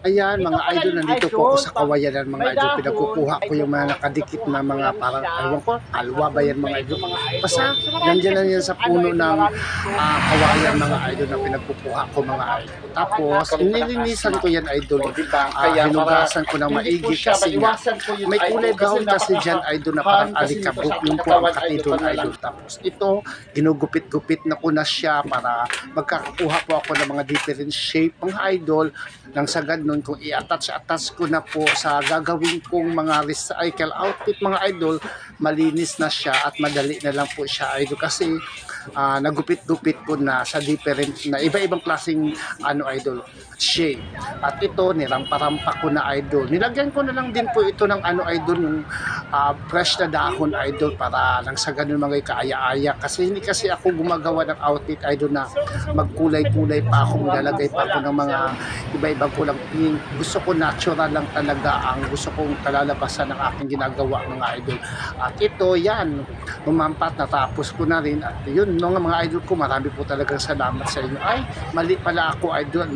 Ayan Ikaw mga pala idol, yung nandito po ako idol, sa pag kawayanan mga may idol. dahon, Pinagkukuha ko yung mga idol, nakadikit na mga kukuha parang, siya, ewan ko, alwa ba yan mga kukultivate idol? ng mga idol. Basta, So marami nandyan kasi lang yan itong sa ano, puno ito ng marami itong kawayan mga idol na pagkakasundo. pinagkukuha ko mga idol. Tapos, Nagkakaroon pa ng nilinisan asthma. ko yan idol. O, diba? Kaya para Hinugasan ko ng hindi po maigi siya kasi nga, maiwasan po yung may kulay idol kasi brown kasi dyan idol na parang napaka-harm kasi nito alikabok. sa ating Yun po ang katawan idol katidol pag idol. nalang. Tapos ito, ginugupit-gupit na ko na siya para magkakakuha po ako ng mga different shape mga idol. Nang sa ganun, kung i-attach ko na po sa gagawin kong mga recycle outfit mga idol, malinis na siya at madali na lang po siya idol kasi nagupit-gupit ko na sa different na iba-ibang klaseng ano idol shape. At ito nirampa-rampa ko na idol, nilagyan ko na lang din po ito ng ano idol yung fresh na dahon idol para lang sa ganun mga kaaya-aya kasi hindi kasi ako gumagawa ng outfit idol na magkulay-kulay pa ako, maglalagay pa ako ng mga iba-ibang kulang pink. Gusto ko natural lang talaga ang gusto kong kalalabasan ng aking ginagawa mga idol. At ito yan, umampat natapos ko na rin at yun mga idol ko, marami po talagang salamat sa inyo. Ay mali pala ako idol,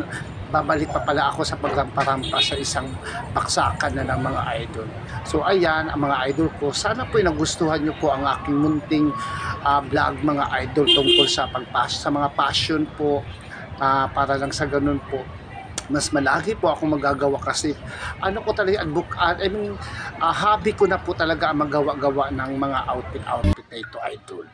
babalik pa pala ako sa pagrampa-rampa sa isang baksakan na ng mga idol. So ayan ang mga idol ko, sana po nagustuhan nyo po ang aking munting vlog mga idol tungkol sa sa mga passion po, para lang sa ganun po mas malagi po ako magagawa kasi ano ko talaga I mean, hobby ko na po talaga ang magawa-gawa ng mga outfit na ito idol.